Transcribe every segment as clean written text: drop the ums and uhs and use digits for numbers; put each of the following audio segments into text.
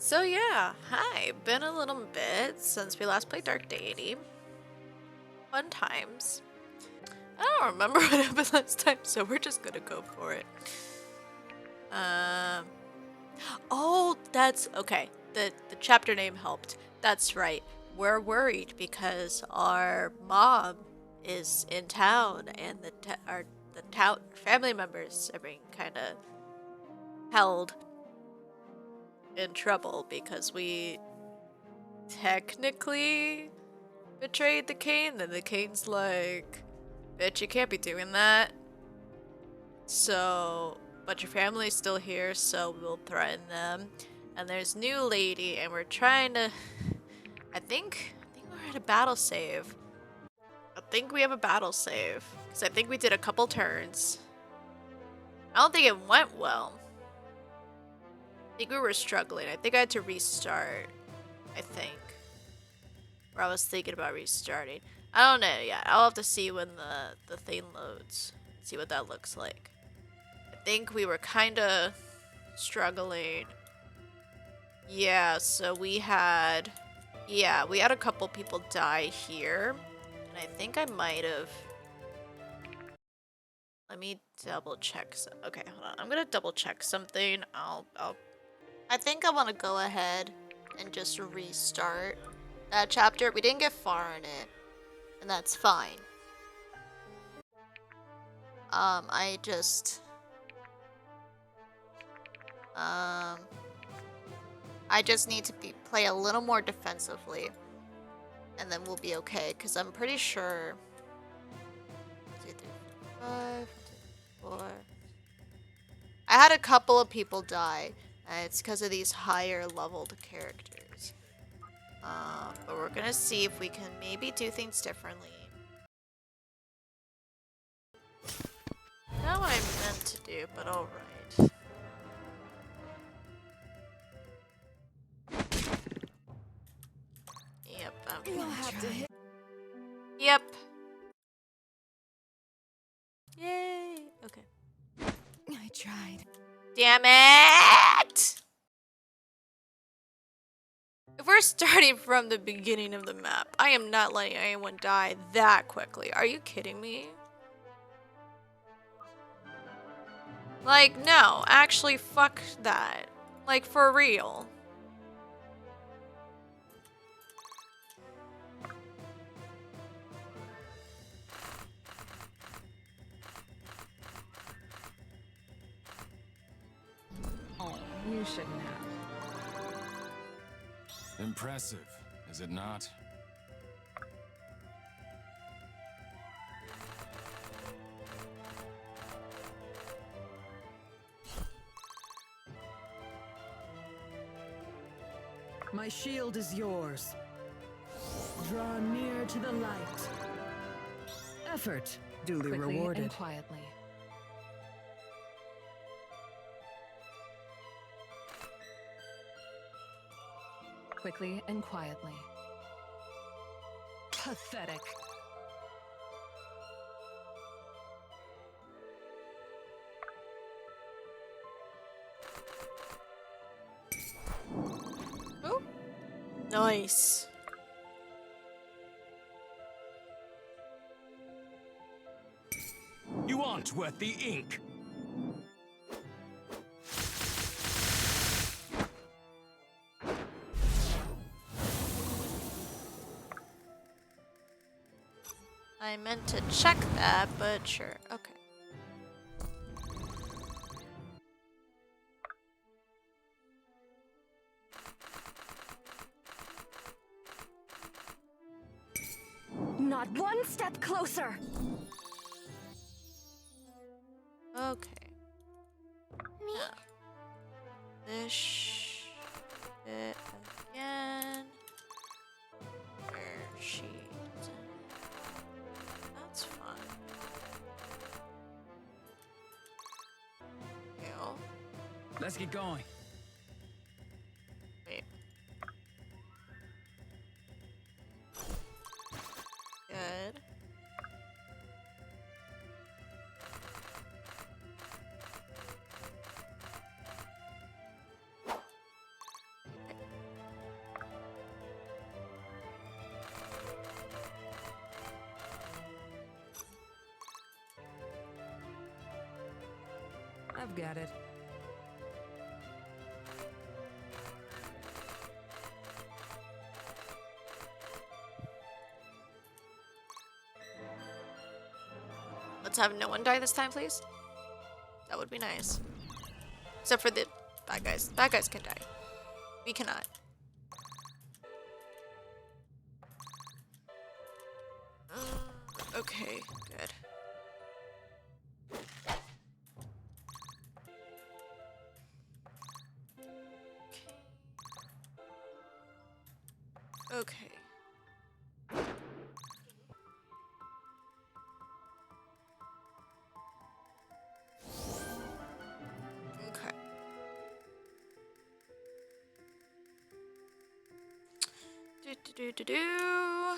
So yeah, hi. Been a little bit since we last played Dark Deity. Fun times. I don't remember what happened last time, so we're just gonna go for it. Oh, that's okay. The chapter name helped. That's right. We're worried because our mom is in town, and the town family members are being kind of held in trouble because we technically betrayed the Cane. Then the Cane's like, bitch, you can't be doing that. So, but your family's still here, so we'll threaten them. And there's new lady, and we're trying to. I think we're at a battle save. I think we have a battle save because I think we did a couple turns. I don't think it went well. I think we were struggling. I think I had to restart. I think. Or I was thinking about restarting. I don't know yet. I'll have to see when the thing loads. See what that looks like. I think we were kind of struggling. Yeah, so we had a couple people die here. And I think I might have. Let me double check. Okay, hold on. I'm gonna double check something. I think I want to go ahead and just restart that chapter. We didn't get far in it, and that's fine. I just need to play a little more defensively, and then we'll be okay. Cause I'm pretty sure. 2, 3, 4, 5, 4. I had a couple of people die, and it's because of these higher leveled characters. But we're gonna see if we can maybe do things differently. Not what I meant to do, but alright. Yep, I'm gonna try. Yep. Yay! Okay. I tried. Damn it! If we're starting from the beginning of the map, I am not letting anyone die that quickly. Are you kidding me? Like, no. Actually, fuck that. Like, for real. Oh, you shouldn't have. Impressive, is it not? My shield is yours. Draw near to the light. Effort duly Quickly rewarded. and quietly. Quickly and quietly. Pathetic. Oh. Nice. You aren't worth the ink! I meant to check that, but sure. Okay. Not one step closer. Okay. Now, this bit again. Where she. That's fun. Ew. Let's get going. Wait. Good. I've got it. Let's have no one die this time, please. That would be nice. Except for the bad guys. Bad guys can die. We cannot. Okay, good. Okay. Okay. Do.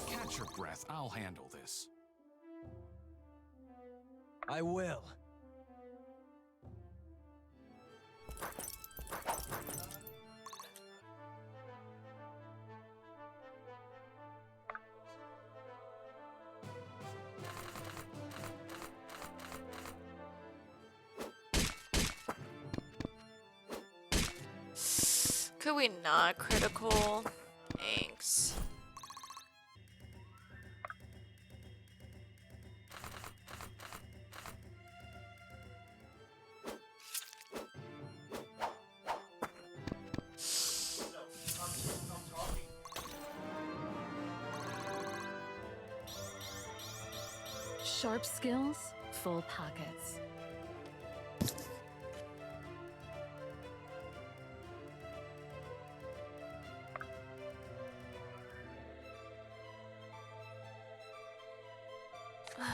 Catch your breath. I'll handle this. I will. Could we not critical? Thanks. Sharp skills, full pockets.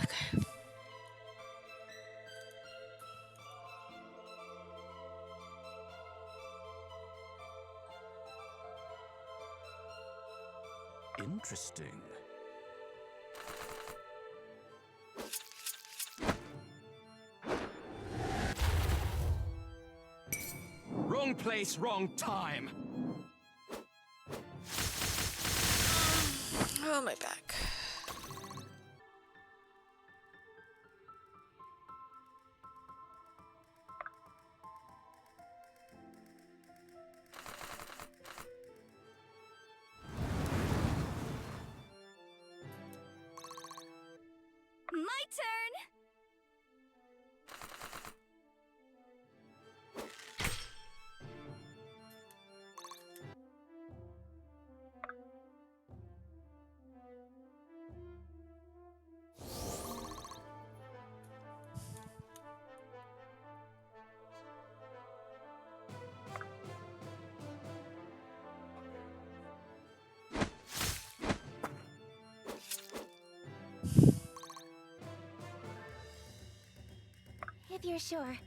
Okay. Interesting. Wrong place, wrong time. Oh, my back. My turn! If you're sure.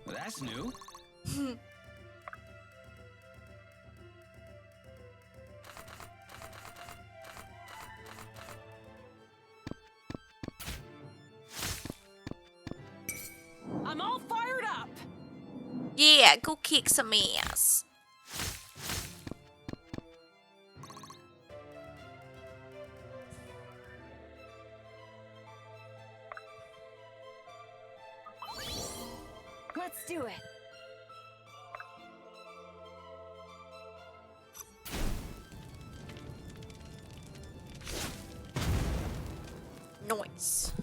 That's new. I'm all fired up! Yeah, go kick some ass. Let's do it. Noise.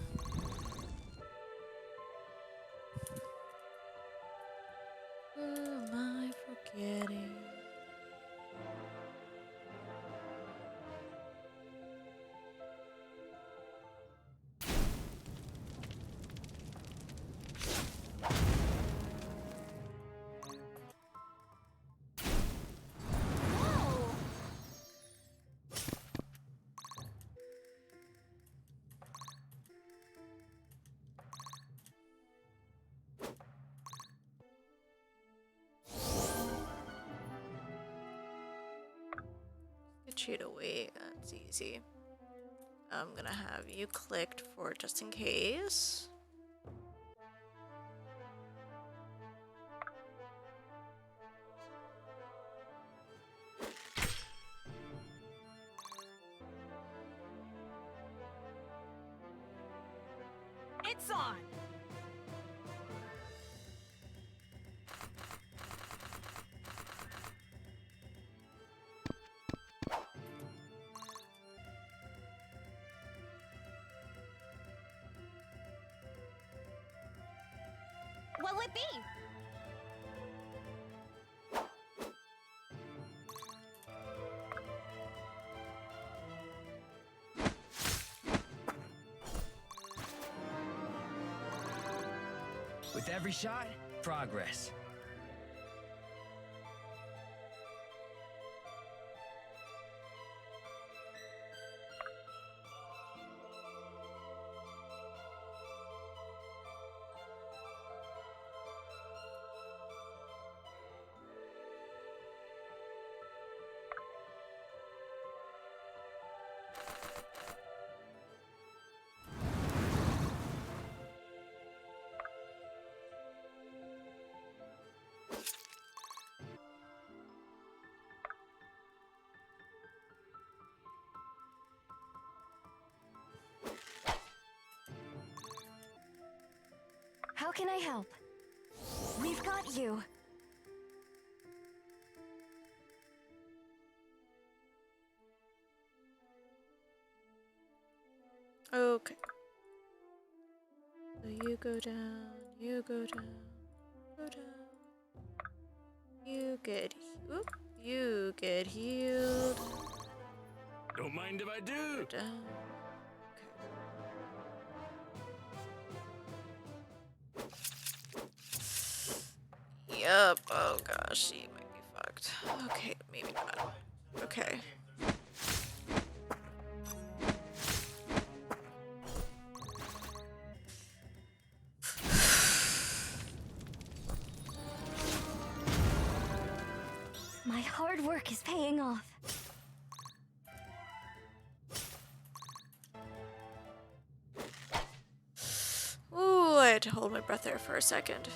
Who am I forgetting? Cheat away, that's easy. I'm gonna have you clicked for just in case. It's on! What'll it be? With every shot, progress. How can I help? We've got you. Okay. So you go down, you go down, go down. You get oop, you get healed. Don't mind if I do. Go down. Okay. Yup. Oh gosh, he might be fucked. Okay, maybe not. Okay. My hard work is paying off. Ooh, I had to hold my breath there for a second.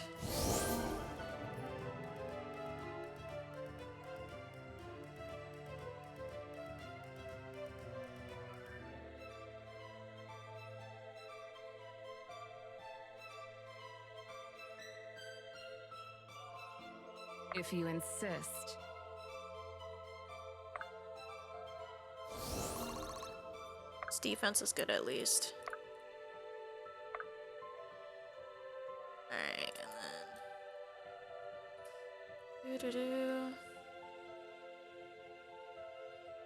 If you insist. His defense is good at least. Alright, and then... Doo-doo-doo.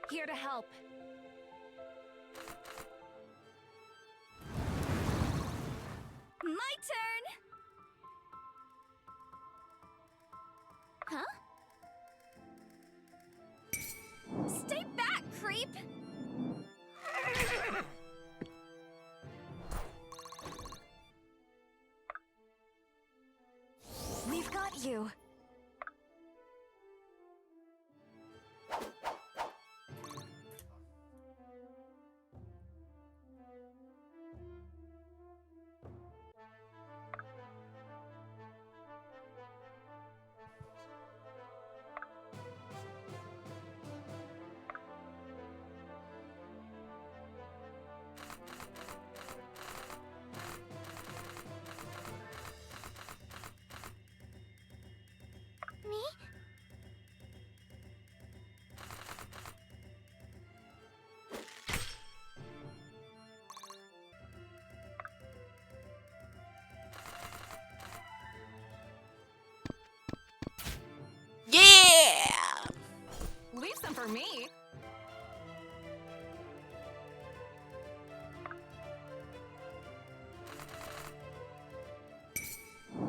Here to help. My turn! Huh? Stay back, creep! We've got you. Me? Yeah! Leave some for me.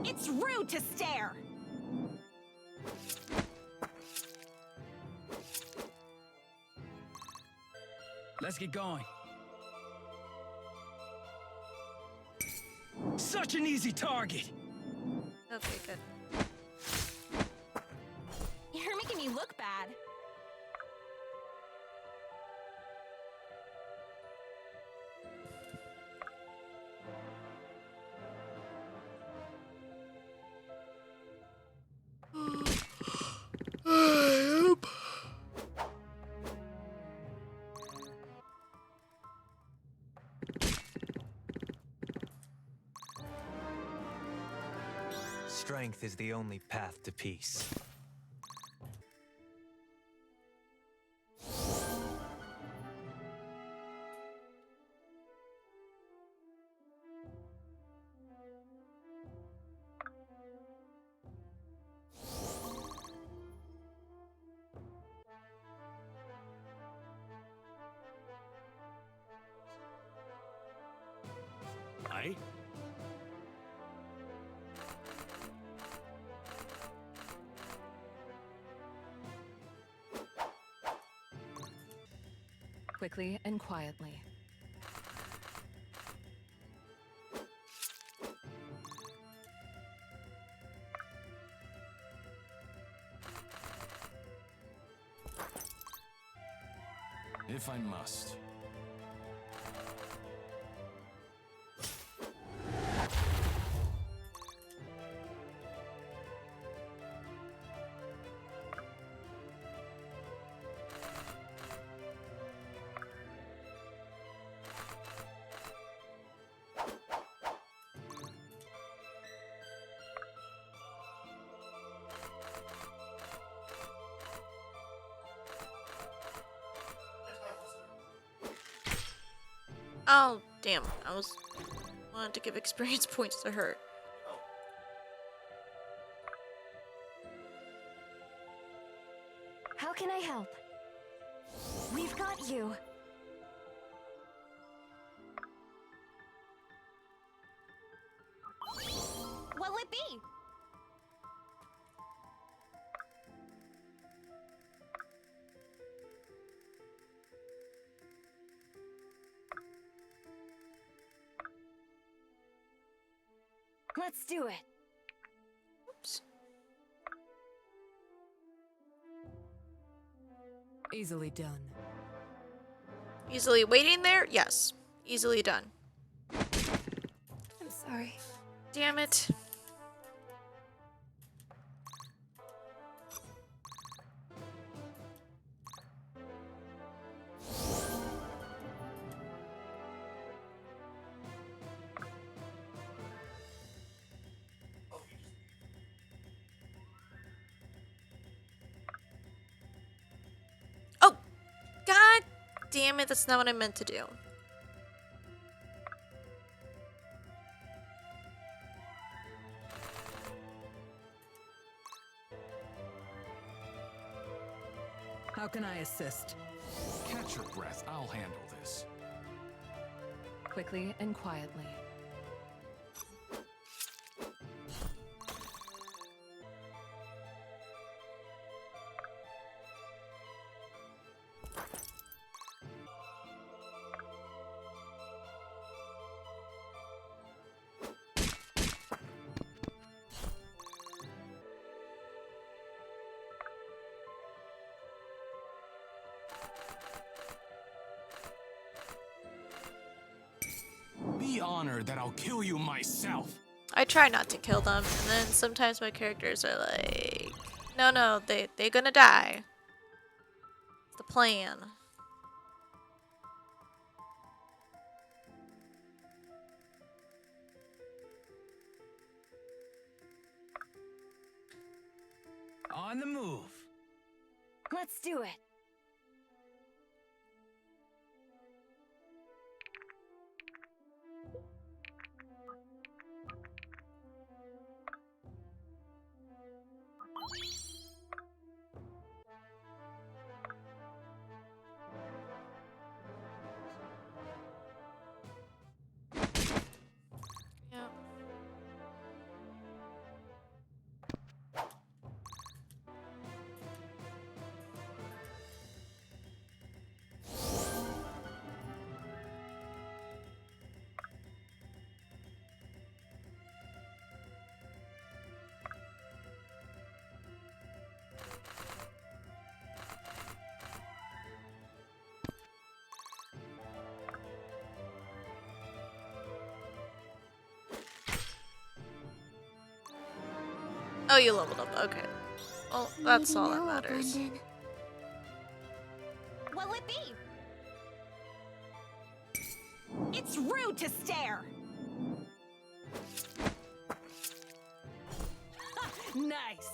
It's rude to stare. Let's get going. Such an easy target. Okay, good. You're making me look bad. Strength is the only path to peace. Aye? Quickly and quietly. If I must. Oh, damn. I wanted to give experience points to her. How can I help? We've got you. What'll it be? Let's do it. Oops. Easily done. Easily waiting there? Yes. Easily done. I'm sorry. Damn it. Oh! God damn it, that's not what I meant to do. How can I assist? Catch your breath. I'll handle this. Quickly and quietly. Be honored that I'll kill you myself. I try not to kill them, and then sometimes my characters are like, no, they're gonna die. It's the plan. On the move. Let's do it. Yeah. Oh, you leveled up. Okay. Well, that's all that matters. What'll it be? It's rude to stare. Nice.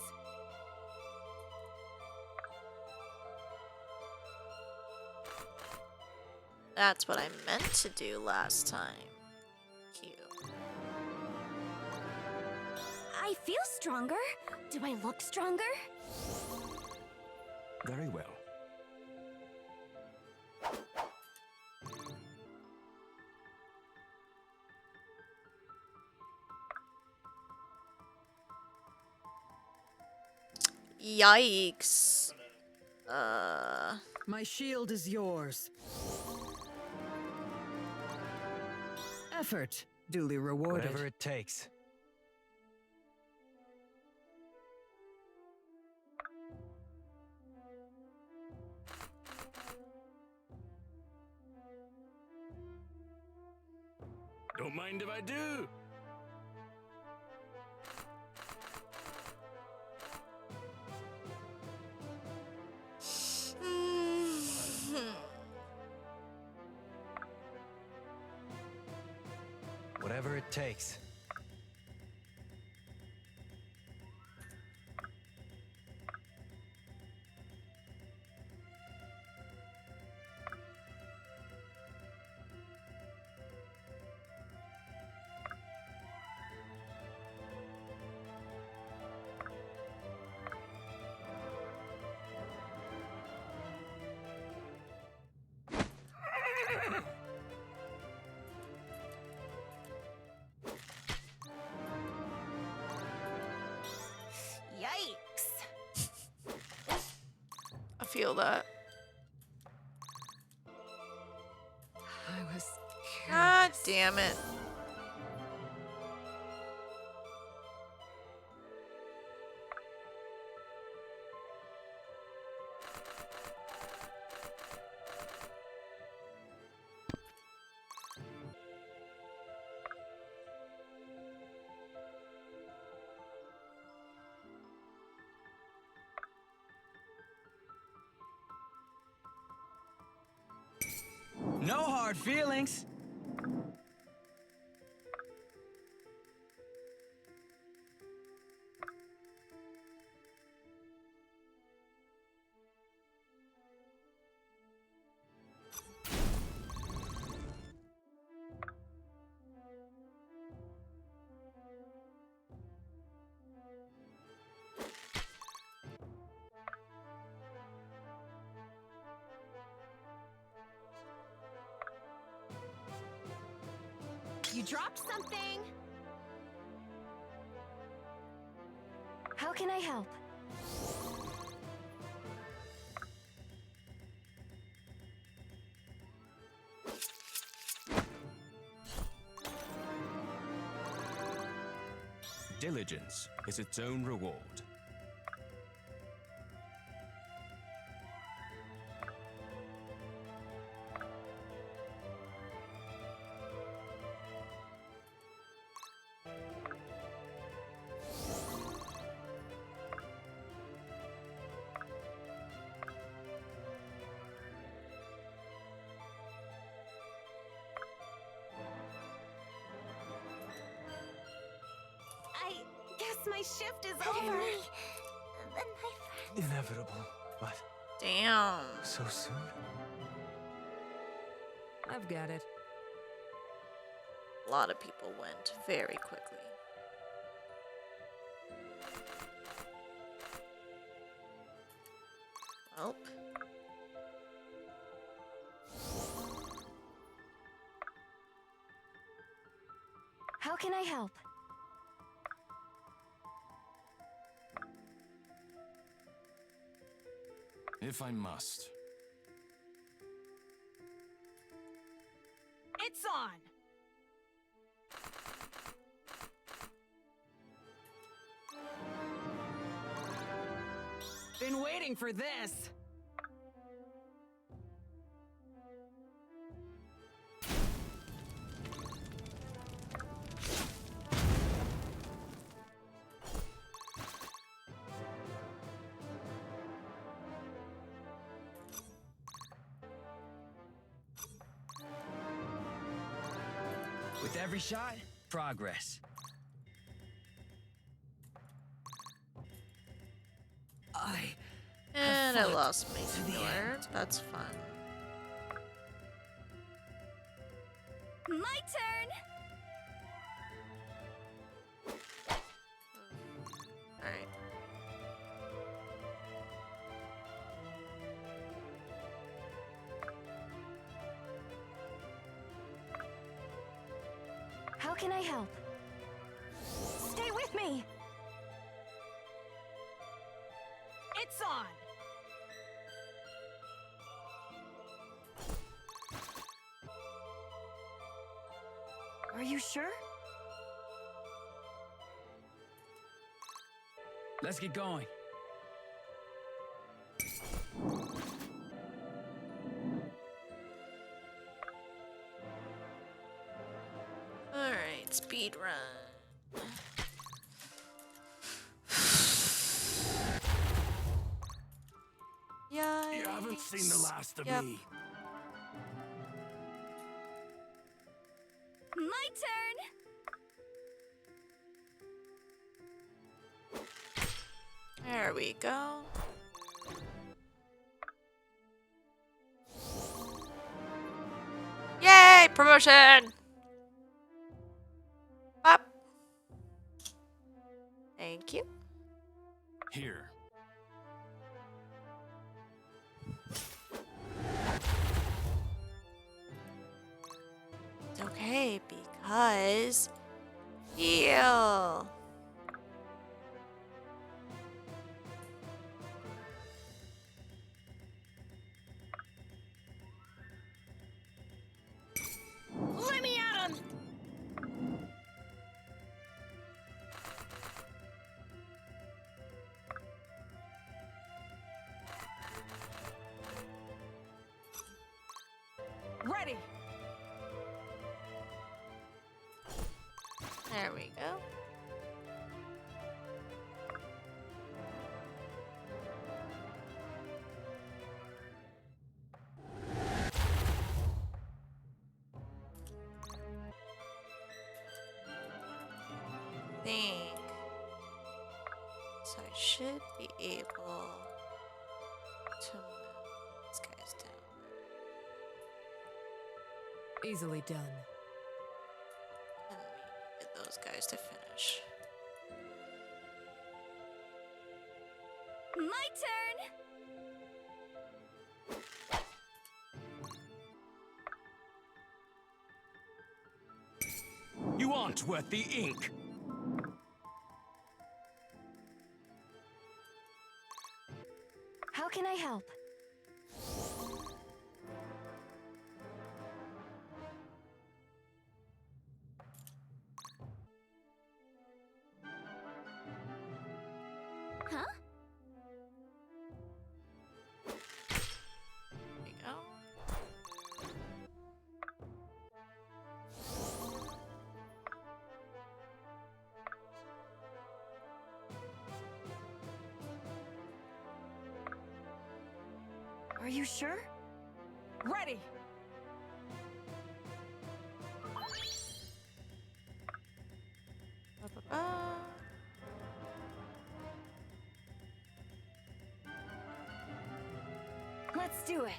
That's what I meant to do last time. Cute. I feel stronger. Do I look stronger? Very well. Yikes. My shield is yours. Effort duly rewarded. Whatever it takes. Don't mind if I do. Whatever it takes. Yikes. I feel that. I was God damn it. No hard feelings. You dropped something. How can I help? Diligence is its own reward. I guess my shift is Better over. me than my friends. Inevitable, but Damn. so soon. I've got it. A lot of people went very quickly. Welp. How can I help? If I must. It's on. Been waiting for this. With every shot, progress. And I fought lost my to the healer. end. That's fun. My turn. Alright. How can I help? Stay with me! It's on. Are you sure? Let's get going. Alright, speed run. Yeah. You haven't seen the last of Yep. me. My turn. There we go. Yay! Promotion! Up. Thank you. Here. It's okay because heal. Let me at him. Ready. There we go. Think. So I should be able to move these guys down. Easily done. And maybe get those guys to finish. My turn. You aren't worth the ink. How can I help? Huh? There we go. Are you sure? Ready. Ba-ba-ba. Let's do it.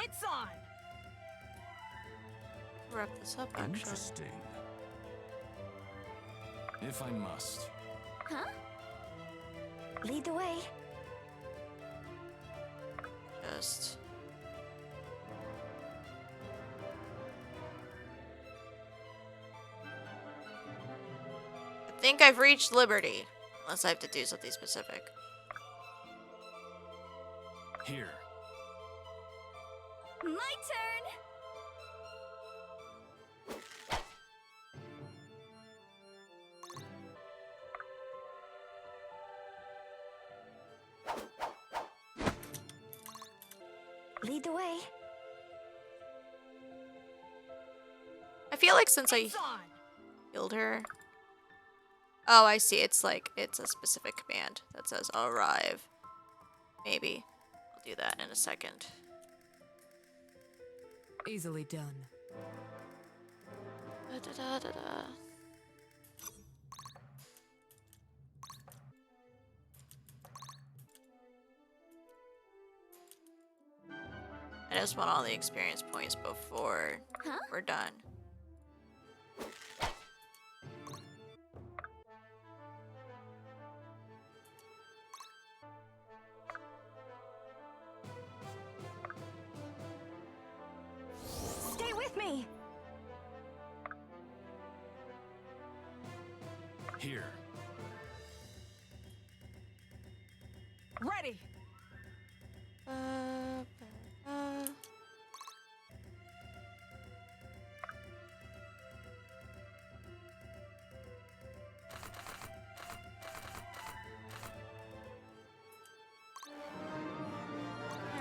It's on. Wrap this up, actually. Interesting. If I must. Huh? Lead the way. Just. I think I've reached liberty. Unless I have to do something specific. Here. My turn. Lead the way. I feel like since I It's on. healed her. Oh, I see. It's like, it's a specific command that says arrive. Maybe. I'll do that in a second. Easily done. Da-da-da-da-da. just want all the experience points before we're done. Stay with me. Here. Ready. There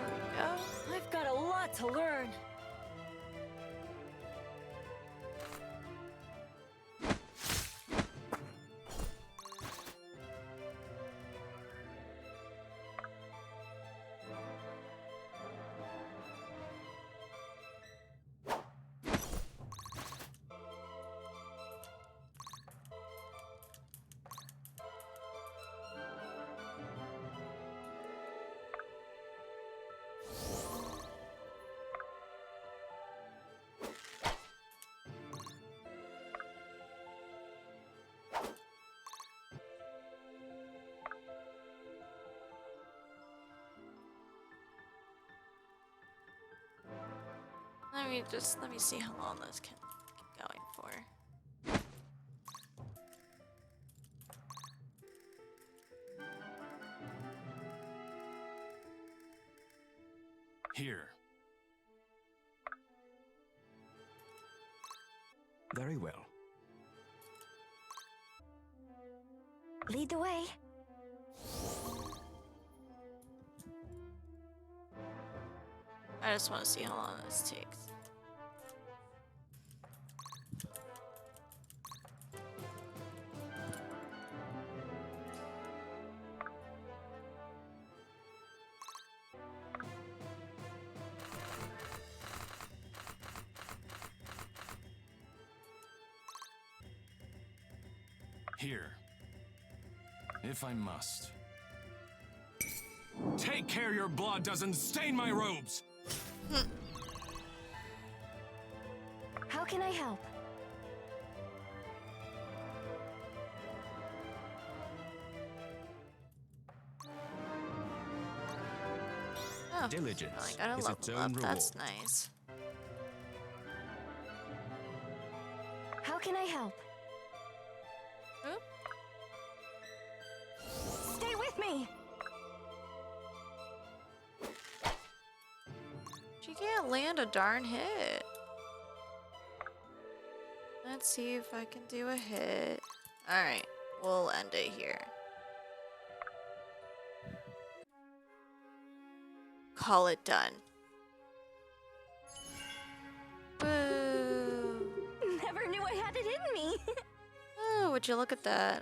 we go. I've got a lot to learn. Let me see how long this can keep going for. Here. Very well. Lead the way. I just want to see how long this takes. Here. If I must. Take care your blood doesn't stain my robes! How can I help? Oh, Diligence I gotta is its level own up. That's reward. nice. How can I help? Oop. Stay with me. She can't land a darn hit. Let's see if I can do a hit. Alright, we'll end it here. Call it done. Boo! Never knew I had it in me. Oh, would you look at that?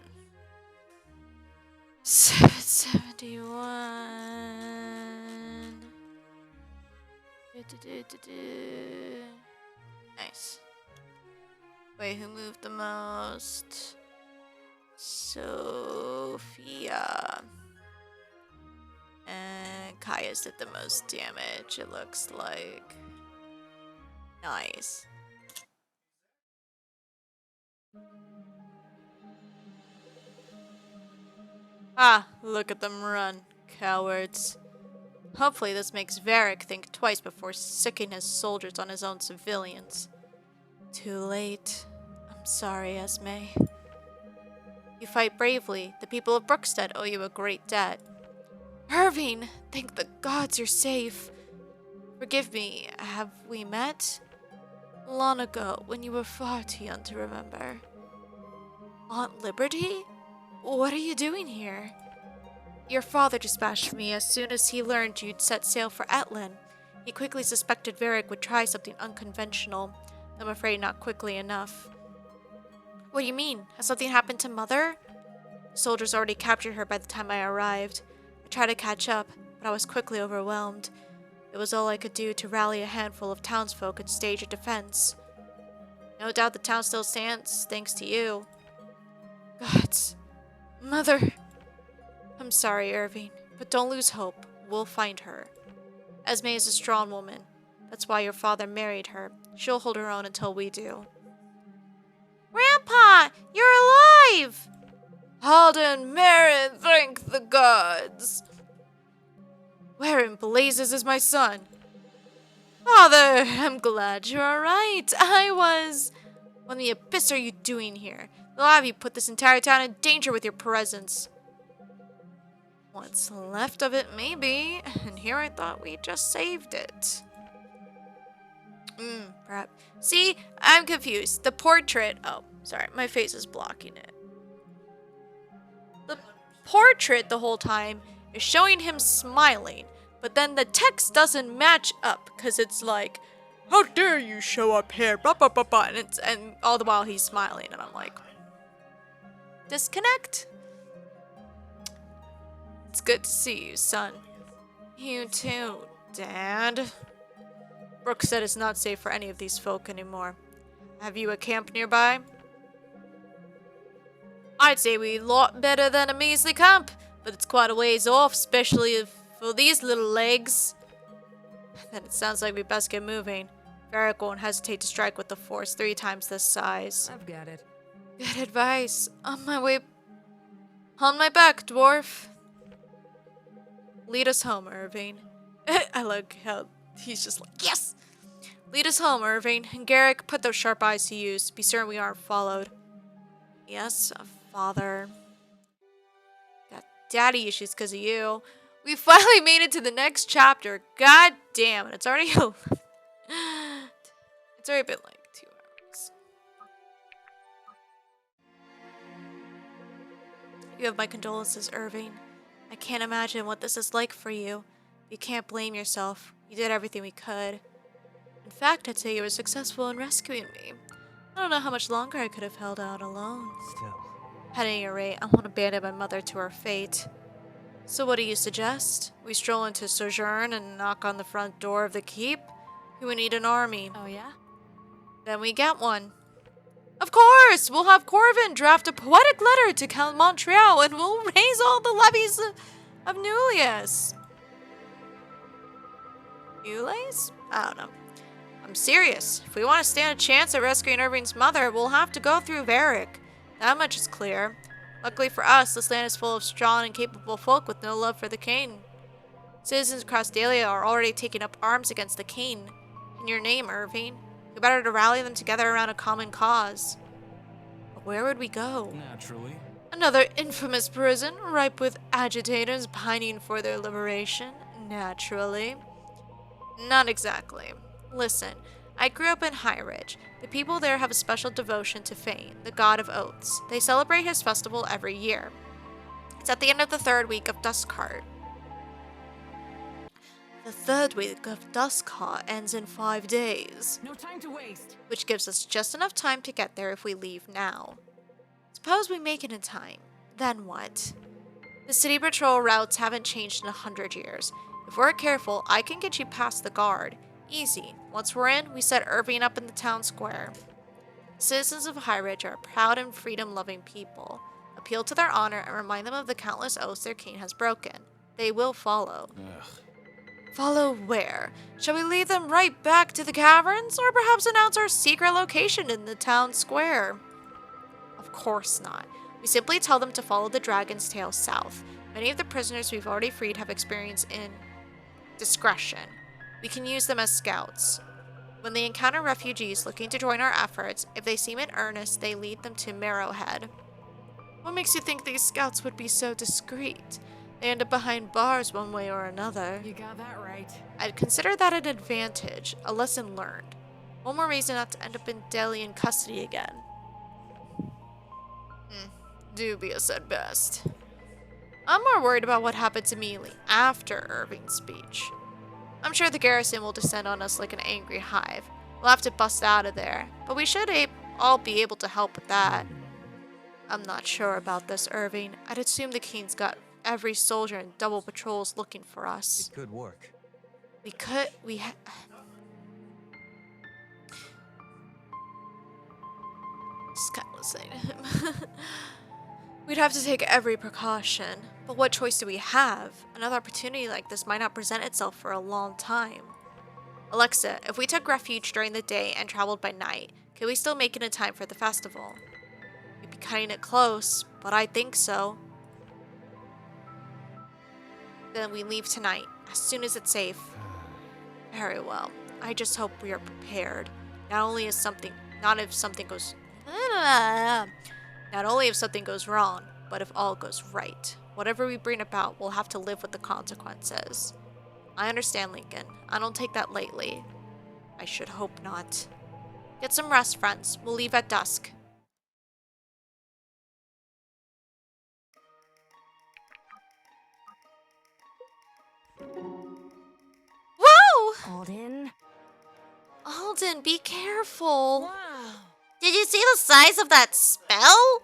771. Du-du-du-du-du. Nice. Wait, who moved the most? Sophia. And Kaya's did the most damage, it looks like. Nice. Ah, look at them run, cowards. Hopefully this makes Varric think twice before sicking his soldiers on his own civilians. Too late. I'm sorry, Esme. You fight bravely. The people of Brookstead owe you a great debt. Irving! Thank the gods you're safe. Forgive me, have we met? Long ago, when you were far too young to remember. Aunt Liberty? What are you doing here? Your father dispatched me as soon as he learned you'd set sail for Etlin. He quickly suspected Varric would try something unconventional. I'm afraid not quickly enough. What do you mean? Has something happened to Mother? Soldiers already captured her by the time I arrived. I tried to catch up, but I was quickly overwhelmed. It was all I could do to rally a handful of townsfolk and stage a defense. No doubt the town still stands, thanks to you. Gods. Mother. I'm sorry, Irving, but don't lose hope. We'll find her. Esme is a strong woman. That's why your father married her. She'll hold her own until we do. Grandpa, you're alive! Halden, Marin, thank the gods. Where in blazes is my son? Father, I'm glad you're alright. What the abyss are you doing here? They'll have you put this entire town in danger with your presence. What's left of it, maybe. And here I thought we just saved it. Perhaps. See, I'm confused. The portrait. Oh, sorry, my face is blocking it. The portrait the whole time is showing him smiling, but then the text doesn't match up because it's like, "How dare you show up here?" Blah blah blah blah, and all the while he's smiling, and I'm like, disconnect. It's good to see you, son. You too, Dad. Brooke said it's not safe for any of these folk anymore. Have you a camp nearby? I'd say we lot better than a measly camp, but it's quite a ways off, especially for these little legs. Then it sounds like we best get moving. Varric won't hesitate to strike with the force 3 times this size. I've got it. Good advice. On my way. On my back, dwarf. Lead us home, Irving. I like how he's just like, yes! Lead us home, Irving. And Garrick, put those sharp eyes to use. Be certain we aren't followed. Yes, father. Got daddy issues because of you. We finally made it to the next chapter. God damn it. It's already it's already been like 2 hours. You have my condolences, Irving. I can't imagine what this is like for you. You can't blame yourself. You did everything we could. In fact, I'd say you were successful in rescuing me. I don't know how much longer I could have held out alone. Still. At any rate, I won't abandon my mother to her fate. So what do you suggest? We stroll into Sojourn and knock on the front door of the keep? We would need an army. Oh, yeah? Then we get one. Of course! We'll have Corvin draft a poetic letter to Count Montreal and we'll raise all the levies of Nullius. Nullius? I don't know. I'm serious. If we want to stand a chance at rescuing Irving's mother, we'll have to go through Varric. That much is clear. Luckily for us, this land is full of strong and capable folk with no love for the king. Citizens across Dahlia are already taking up arms against the king. In your name, Irving. We better to rally them together around a common cause. But where would we go? Naturally. Another infamous prison, ripe with agitators pining for their liberation. Naturally. Not exactly. Listen, I grew up in High Ridge. The people there have a special devotion to Fane, the god of oaths. They celebrate his festival every year. It's at the end of the 3rd week of Duskheart. The 3rd week of Duskheart ends in 5 days. No time to waste. Which gives us just enough time to get there if we leave now. Suppose we make it in time. Then what? The city patrol routes haven't changed in 100 years. If we're careful, I can get you past the guard. Easy. Once we're in, we set Irving up in the town square. Citizens of High Ridge are proud and freedom-loving people. Appeal to their honor and remind them of the countless oaths their king has broken. They will follow. Ugh. Follow where? Shall we lead them right back to the caverns, or perhaps announce our secret location in the town square? Of course not. We simply tell them to follow the dragon's tail south. Many of the prisoners we've already freed have experience in discretion. We can use them as scouts. When they encounter refugees looking to join our efforts, if they seem in earnest, they lead them to Marrowhead. What makes you think these scouts would be so discreet? They end up behind bars one way or another. You got that right. I'd consider that an advantage, a lesson learned. One more reason not to end up in Delian custody again. Dubious at best. I'm more worried about what happens immediately after Irving's speech. I'm sure the garrison will descend on us like an angry hive. We'll have to bust out of there, but we should all be able to help with that. I'm not sure about this, Irving. I'd assume the king's got every soldier in double patrols looking for us. It could work. Just kind of listening to him. We'd have to take every precaution. But what choice do we have? Another opportunity like this might not present itself for a long time. Alexa, if we took refuge during the day and traveled by night, could we still make it in time for the festival? We'd be cutting it close, but I think so. Then we leave tonight, as soon as it's safe. Very well. I just hope we are prepared. Not only if something goes wrong, but if all goes right. Whatever we bring about, we'll have to live with the consequences. I understand, Lincoln. I don't take that lightly. I should hope not. Get some rest, friends. We'll leave at dusk. Whoa! Alden. Alden, be careful. Wow. Did you see the size of that spell?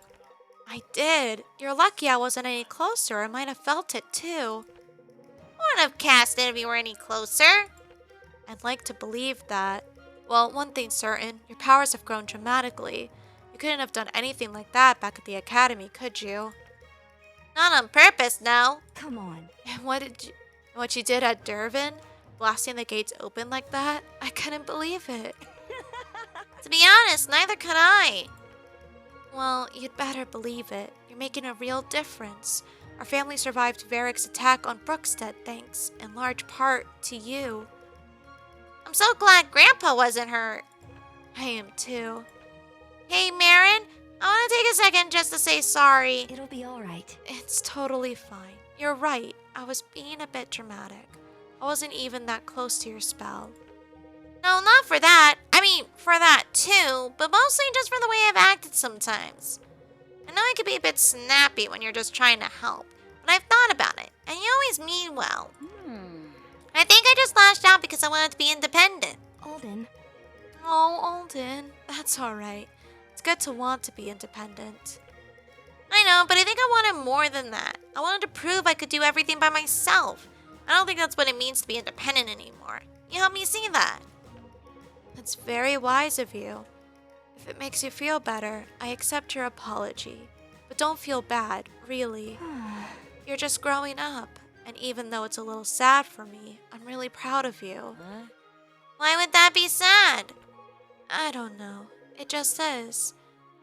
I did. You're lucky I wasn't any closer. I might have felt it too. I wouldn't have cast it if you were any closer. I'd like to believe that. Well, one thing's certain. Your powers have grown dramatically. You couldn't have done anything like that back at the academy, could you? Not on purpose, no. Come on. And what you did at Durban? Blasting the gates open like that? I couldn't believe it. To be honest, neither could I. Well, you'd better believe it. You're making a real difference. Our family survived Varric's attack on Brookstead thanks, in large part, to you. I'm so glad Grandpa wasn't hurt. I am too. Hey, Marin, I want to take a second just to say sorry. It'll be all right. It's totally fine. You're right. I was being a bit dramatic. I wasn't even that close to your spell. No, not for that. I mean, for that too, but mostly just for the way I've acted sometimes. I know I could be a bit snappy when you're just trying to help, but I've thought about it, and you always mean well. I think I just lashed out because I wanted to be independent. Alden. Oh, Alden, that's alright. It's good to want to be independent. I know, but I think I wanted more than that. I wanted to prove I could do everything by myself. I don't think that's what it means to be independent anymore. You helped me see that. That's very wise of you. If it makes you feel better, I accept your apology. But don't feel bad, really. You're just growing up, and even though it's a little sad for me, I'm really proud of you. Why would that be sad? I don't know. It just is.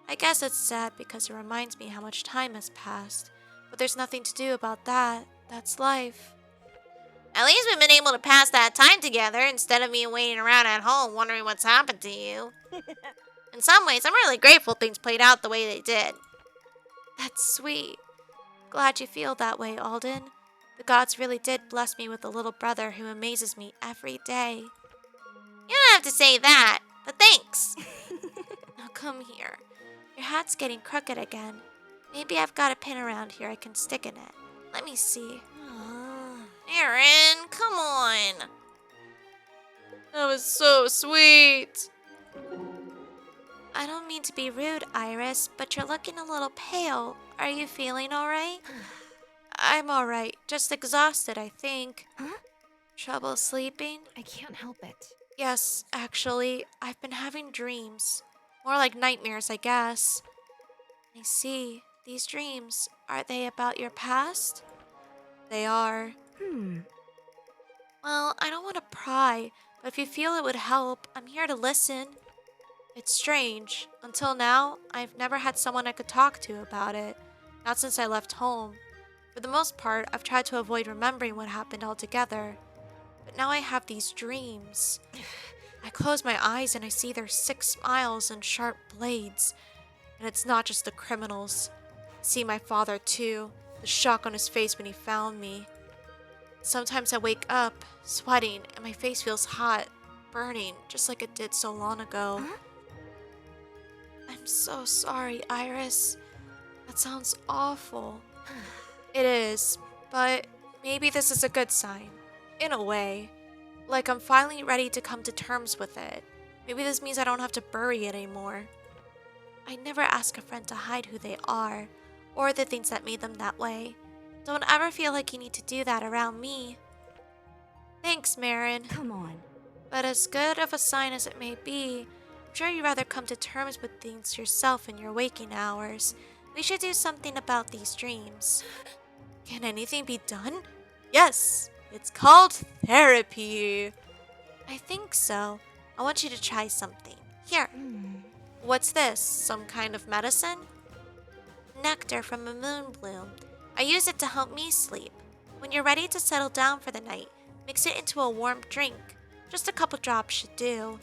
I guess it's sad because it reminds me how much time has passed. But there's nothing to do about that. That's life. At least we've been able to pass that time together instead of me waiting around at home wondering what's happened to you. In some ways, I'm really grateful things played out the way they did. That's sweet. Glad you feel that way, Alden. The gods really did bless me with a little brother who amazes me every day. You don't have to say that, but thanks. Now come here. Your hat's getting crooked again. Maybe I've got a pin around here I can stick in it. Let me see. Aaron, come on. That was so sweet. I don't mean to be rude, Iris, but you're looking a little pale. Are you feeling alright? I'm alright. Just exhausted, I think. Huh? Trouble sleeping? I can't help it. Yes, actually, I've been having dreams. More like nightmares, I guess. I see. These dreams, are they about your past? They are. Well, I don't want to pry, but if you feel it would help, I'm here to listen. It's strange. Until now, I've never had someone I could talk to about it. Not since I left home. For the most part, I've tried to avoid remembering what happened altogether. But now I have these dreams. I close my eyes and I see their 6 smiles and sharp blades. And it's not just the criminals. I see my father too, the shock on his face when he found me. Sometimes I wake up, sweating, and my face feels hot, burning, just like it did so long ago. I'm so sorry, Iris. That sounds awful. It is, but maybe this is a good sign. In a way. Like I'm finally ready to come to terms with it. Maybe this means I don't have to bury it anymore. I never ask a friend to hide who they are, or the things that made them that way. Don't ever feel like you need to do that around me. Thanks, Marin. Come on. But as good of a sign as it may be, I'm sure you'd rather come to terms with things yourself in your waking hours. We should do something about these dreams. Can anything be done? Yes, it's called therapy. I think so. I want you to try something. Here. What's this? Some kind of medicine? Nectar from a moon bloom. I use it to help me sleep. When you're ready to settle down for the night, mix it into a warm drink. Just a couple drops should do.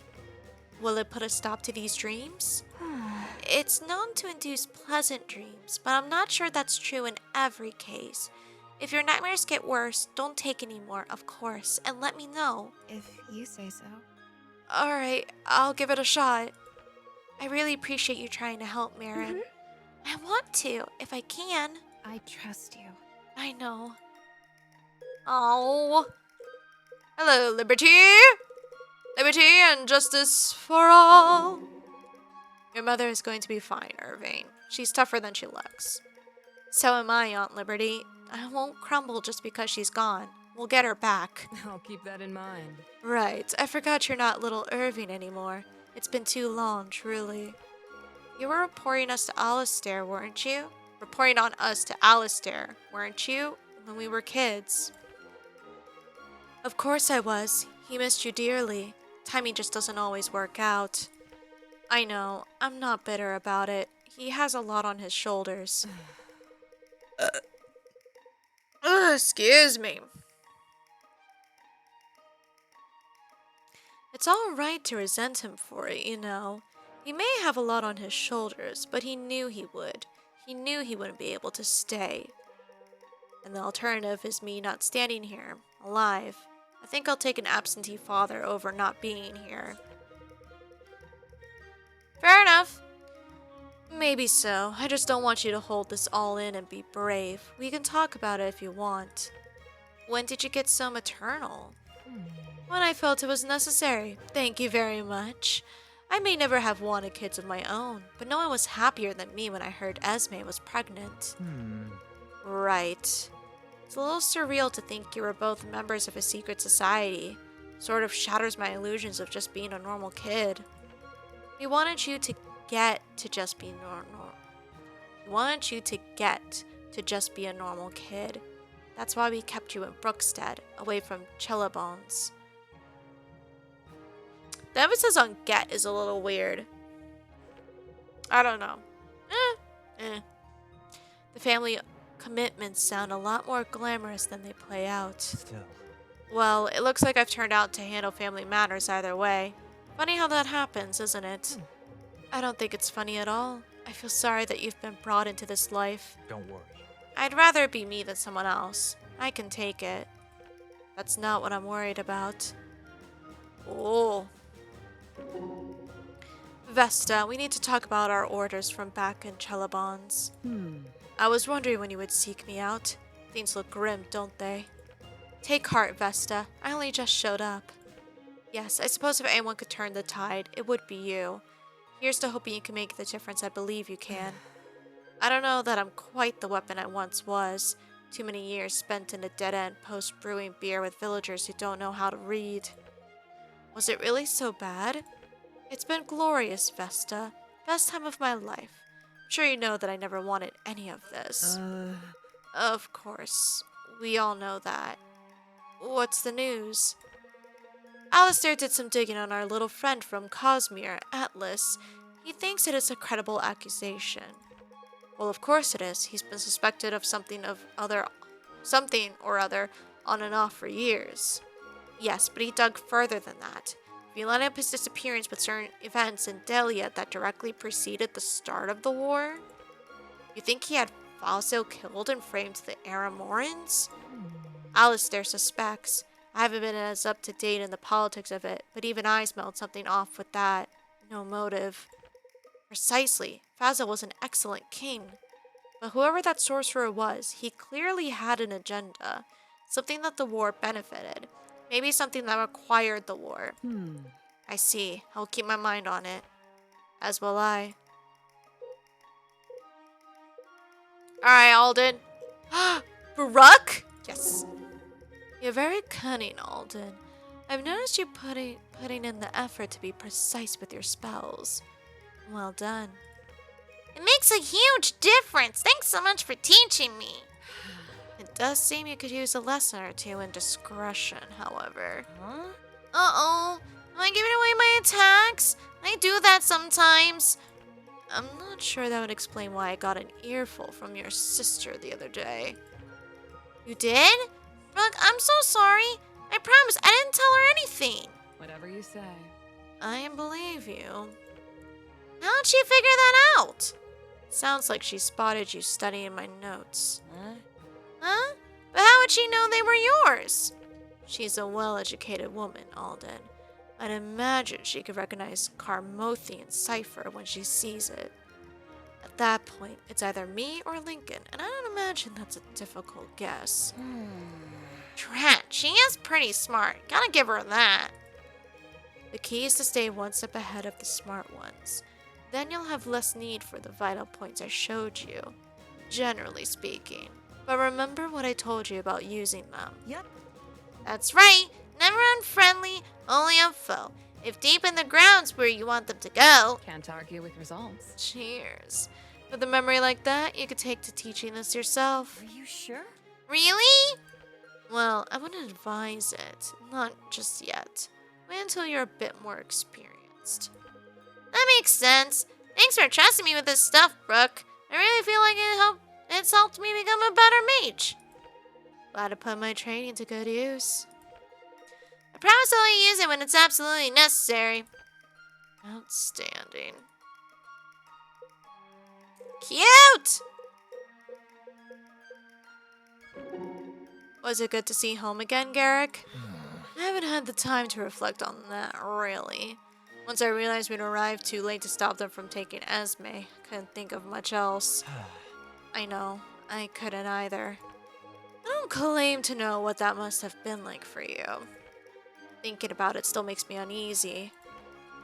Will it put a stop to these dreams? It's known to induce pleasant dreams, but I'm not sure that's true in every case. If your nightmares get worse, don't take any more, of course, and let me know. If you say so. Alright, I'll give it a shot. I really appreciate you trying to help, Marin. I want to, if I can. I trust you. I know. Oh. Hello, Liberty! Liberty and justice for all. Your mother is going to be fine, Irving. She's tougher than she looks. So am I, Aunt Liberty. I won't crumble just because she's gone. We'll get her back. I'll keep that in mind. Right. I forgot you're not little Irving anymore. It's been too long, truly. You were reporting us to Alistair, weren't you? Reporting on us to Alistair, weren't you? When we were kids. Of course I was. He missed you dearly. Timing just doesn't always work out. I know. I'm not bitter about it. He has a lot on his shoulders. Excuse me. It's all right to resent him for it, you know. He may have a lot on his shoulders, but he knew he would. He knew he wouldn't be able to stay. And the alternative is me not standing here, alive. I think I'll take an absentee father over not being here. Fair enough. Maybe so. I just don't want you to hold this all in and be brave. We can talk about it if you want. When did you get so maternal? When I felt it was necessary. Thank you very much. I may never have wanted kids of my own, but no one was happier than me when I heard Esme was pregnant. Right. It's a little surreal to think you were both members of a secret society. Sort of shatters my illusions of just being a normal kid. We wanted you to get to just be normal. We wanted you to get to just be a normal kid. That's why we kept you in Brookstead, away from Chillabons. The emphasis on get is a little weird. I don't know. The family commitments sound a lot more glamorous than they play out. Still. Well, it looks like I've turned out to handle family matters either way. Funny how that happens, isn't it? I don't think it's funny at all. I feel sorry that you've been brought into this life. Don't worry. I'd rather it be me than someone else. I can take it. That's not what I'm worried about. Oh. Vesta, we need to talk about our orders from back in Chillabons. I was wondering when you would seek me out. Things look grim, don't they? Take heart, Vesta. I only just showed up. Yes, I suppose if anyone could turn the tide, it would be you. Here's to hoping you can make the difference I believe you can. I don't know that I'm quite the weapon I once was. Too many years spent in a dead-end post brewing beer with villagers who don't know how to read. Was it really so bad? It's been glorious, Vesta. Best time of my life. I'm sure you know that I never wanted any of this. Of course. We all know that. What's the news? Alistair did some digging on our little friend from Cosmere, Atlas. He thinks it is a credible accusation. Well, of course it is. He's been suspected of something or other on and off for years. Yes, but he dug further than that. If you line up his disappearance with certain events in Delia that directly preceded the start of the war, you think he had Falso killed and framed the Aramorans? Alistair suspects. I haven't been as up to date in the politics of it, but even I smelled something off with that. No motive. Precisely. Fazil was an excellent king. But whoever that sorcerer was, he clearly had an agenda. Something that the war benefited. Maybe something that required the war. I see. I'll keep my mind on it. As will I. Alright, Alden. Baruch? Yes. You're very cunning, Alden. I've noticed you putting in the effort to be precise with your spells. Well done. It makes a huge difference. Thanks so much for teaching me. It does seem you could use a lesson or two in discretion, however. Uh-oh. Am I giving away my attacks? I do that sometimes. I'm not sure that would explain why I got an earful from your sister the other day. You did? Brooke, I'm so sorry. I promise I didn't tell her anything. Whatever you say. I believe you. How'd she figure that out? Sounds like she spotted you studying my notes. Huh? But how would she know they were yours? She's a well-educated woman, Alden. I'd imagine she could recognize Carmothian cipher when she sees it. At that point, it's either me or Lincoln, and I don't imagine that's a difficult guess. Drat, she is pretty smart. Gotta give her that. The key is to stay one step ahead of the smart ones. Then you'll have less need for the vital points I showed you, generally speaking. But remember what I told you about using them. Yep. That's right. Never unfriendly, only unfoe. If deep in the ground's where you want them to go. Can't argue with results. Cheers. With a memory like that, you could take to teaching this yourself. Are you sure? Really? Well, I wouldn't advise it. Not just yet. Wait until you're a bit more experienced. That makes sense. Thanks for trusting me with this stuff, Brooke. I really feel like it's helped me become a better mage. Glad to put my training to good use. I promise I'll only use it when it's absolutely necessary. Outstanding. Cute! Was it good to see home again, Garrick? I haven't had the time to reflect on that, really. Once I realized we'd arrived too late to stop them from taking Esme, couldn't think of much else. I know, I couldn't either. I don't claim to know what that must have been like for you. Thinking about it still makes me uneasy.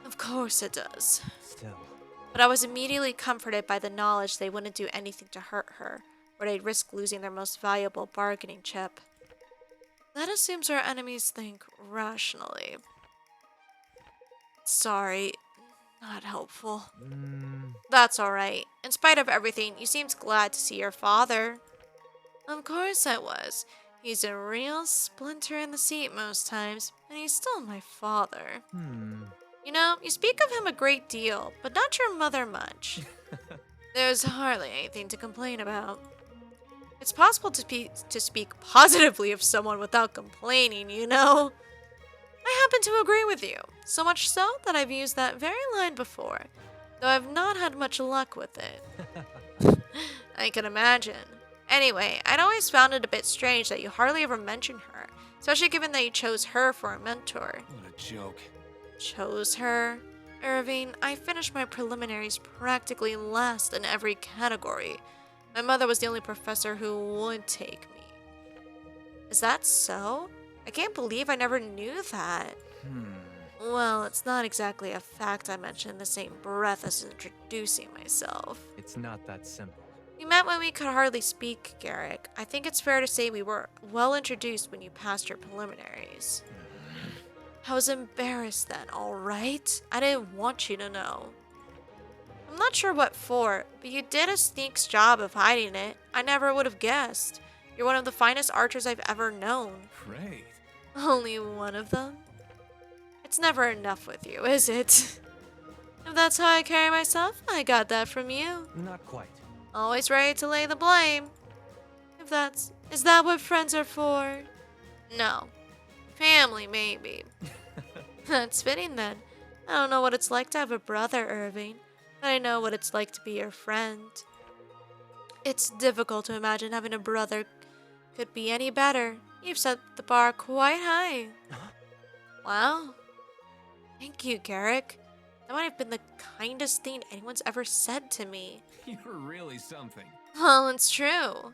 Of course it does. Still. But I was immediately comforted by the knowledge they wouldn't do anything to hurt her, or they'd risk losing their most valuable bargaining chip. That assumes our enemies think rationally. Sorry, not helpful. That's alright. In spite of everything, you seemed glad to see your father. Of course I was. He's a real splinter in the seat most times, and he's still my father. You know, you speak of him a great deal, but not your mother much. There's hardly anything to complain about. It's possible to speak positively of someone without complaining, you know? I happen to agree with you, so much so that I've used that very line before, though I've not had much luck with it. I can imagine. Anyway, I'd always found it a bit strange that you hardly ever mention her, especially given that you chose her for a mentor. What a joke. Chose her? Irving, I finished my preliminaries practically last in every category. My mother was the only professor who would take me. Is that so? I can't believe I never knew that. Well, it's not exactly a fact I mentioned in the same breath as introducing myself. It's not that simple. We met when we could hardly speak, Garrick. I think it's fair to say we were well introduced when you passed your preliminaries. I was embarrassed then, alright? I didn't want you to know. I'm not sure what for, but you did a sneak's job of hiding it. I never would have guessed. You're one of the finest archers I've ever known. Great. Only one of them? It's never enough with you, is it? If that's how I carry myself, I got that from you. Not quite. Always ready to lay the blame. Is that what friends are for? No. Family, maybe. That's fitting then. I don't know what it's like to have a brother, Irving, but I know what it's like to be your friend. It's difficult to imagine having a brother could be any better. You've set the bar quite high. Wow. Thank you, Garrick. That might have been the kindest thing anyone's ever said to me. You're really something. Well, it's true. And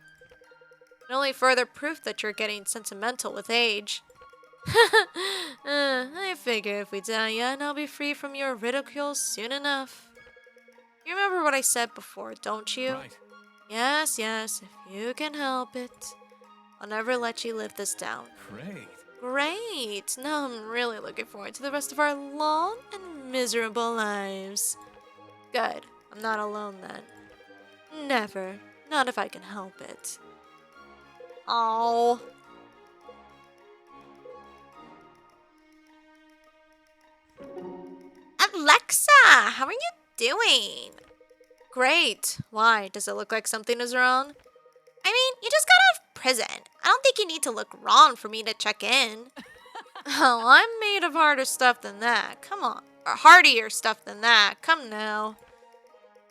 only further proof that you're getting sentimental with age. I figure if we die young, I'll be free from your ridicule soon enough. You remember what I said before, don't you? Right. Yes, if you can help it. I'll never let you live this down. Great. Great! Now I'm really looking forward to the rest of our long and miserable lives. Good. I'm not alone then. Never. Not if I can help it. Oh. Alexa, how are you doing? Great. Why? Does it look like something is wrong? I mean, you just got out of prison. I don't think you need to look wrong for me to check in. Oh, I'm made of harder stuff than that. Come on. Or hardier stuff than that. Come now.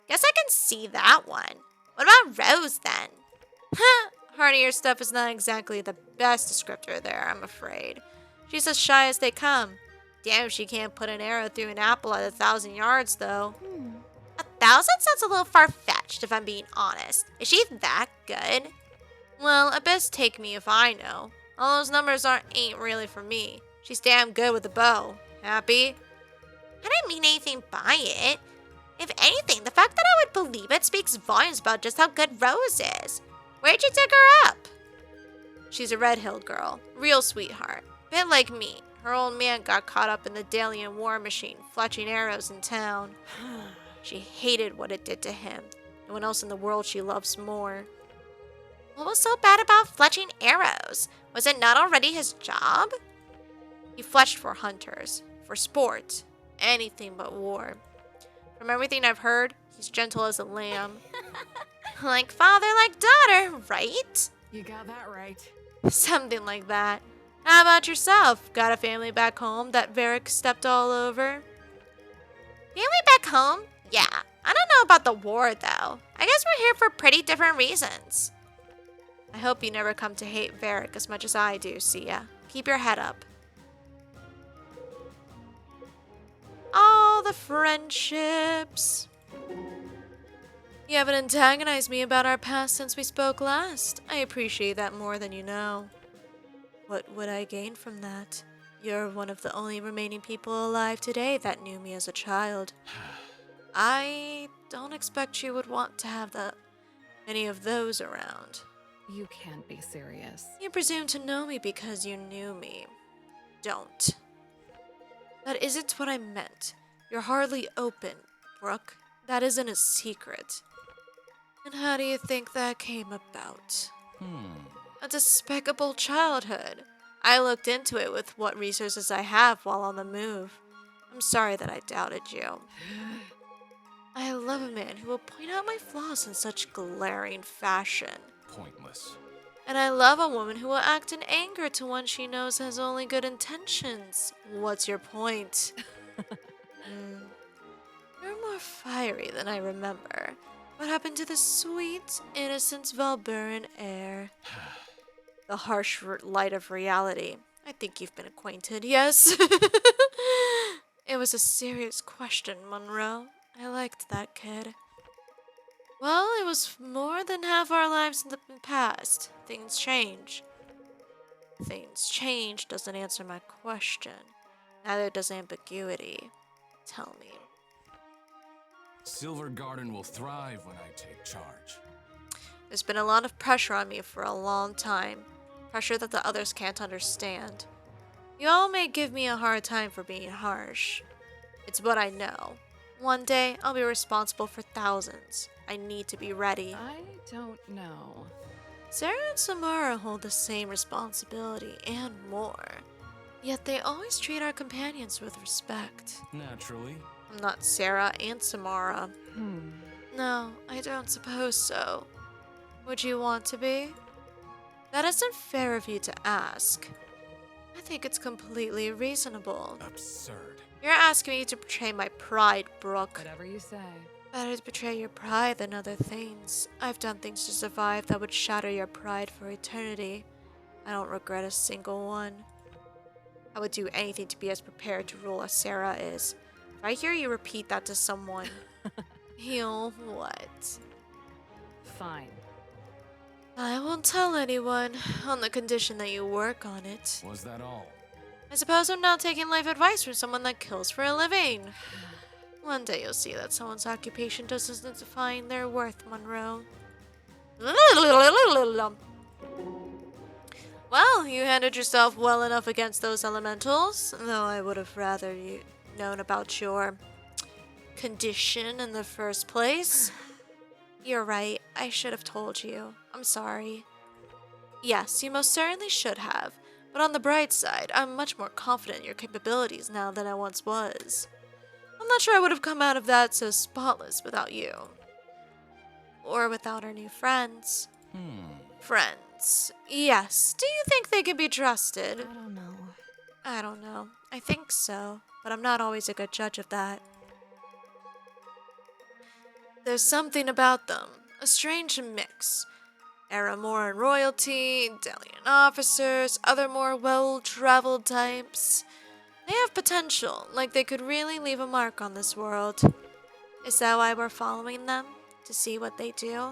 Guess I can see that one. What about Rose then? Huh. Hardier stuff is not exactly the best descriptor there, I'm afraid. She's as shy as they come. Damn, she can't put an arrow through an apple at 1,000 yards, though. 1,000 sounds a little far-fetched, if I'm being honest. Is she that good? Well, Abyss take me if I know. All those numbers ain't really for me. She's damn good with the bow. Happy? I didn't mean anything by it. If anything, the fact that I would believe it speaks volumes about just how good Rose is. Where'd you dig her up? She's a Red Hill girl. Real sweetheart. Bit like me. Her old man got caught up in the Dalian war machine, fletching arrows in town. She hated what it did to him. No one else in the world she loves more. What was so bad about fletching arrows? Was it not already his job? He fletched for hunters, for sport, anything but war. From everything I've heard, he's gentle as a lamb. Like father, like daughter, right? You got that right. Something like that. How about yourself? Got a family back home that Varric stepped all over? Family back home? Yeah. I don't know about the war, though. I guess we're here for pretty different reasons. I hope you never come to hate Varric as much as I do, Sia. Keep your head up. All the friendships. You haven't antagonized me about our past since we spoke last. I appreciate that more than you know. What would I gain from that? You're one of the only remaining people alive today that knew me as a child. I don't expect you would want to have any of those around. You can't be serious. You presume to know me because you knew me. Don't. That isn't what I meant. You're hardly open, Brooke. That isn't a secret. And how do you think that came about? A despicable childhood. I looked into it with what resources I have while on the move. I'm sorry that I doubted you. I love a man who will point out my flaws in such glaring fashion. Pointless. And I love a woman who will act in anger to one she knows has only good intentions. What's your point? You're more fiery than I remember. What happened to the sweet, innocent Valburan air? The harsh light of reality. I think you've been acquainted, yes? It was a serious question, Monroe. I liked that kid. Well, it was more than half our lives in the past. Things change. Things change doesn't answer my question. Neither does ambiguity. Tell me. Silver Garden will thrive when I take charge. There's been a lot of pressure on me for a long time. Pressure that the others can't understand. You all may give me a hard time for being harsh. It's what I know. One day, I'll be responsible for thousands. I need to be ready. I don't know. Sarah and Samara hold the same responsibility and more. Yet they always treat our companions with respect. Naturally. I'm not Sarah and Samara. No, I don't suppose so. Would you want to be? That isn't fair of you to ask. I think it's completely reasonable. Absurd. You're asking me to betray my pride, Brooke. Whatever you say. Better to betray your pride than other things. I've done things to survive that would shatter your pride for eternity. I don't regret a single one. I would do anything to be as prepared to rule as Sarah is. If I hear you repeat that to someone, you'll what? Fine. I won't tell anyone, on the condition that you work on it. Was that all? I suppose I'm not taking life advice from someone that kills for a living. One day you'll see that someone's occupation doesn't define their worth, Monroe. Well, you handled yourself well enough against those elementals, though I would have rather you known about your condition in the first place. You're right, I should have told you. I'm sorry. Yes, you most certainly should have. But on the bright side, I'm much more confident in your capabilities now than I once was. I'm not sure I would have come out of that so spotless without you. Or without our new friends. Friends. Yes. Do you think they can be trusted? I don't know. I don't know. I think so, but I'm not always a good judge of that. There's something about them. A strange mix. Aramoran royalty, Delian officers, other more well-traveled types. They have potential, like they could really leave a mark on this world. Is that why we're following them? To see what they do?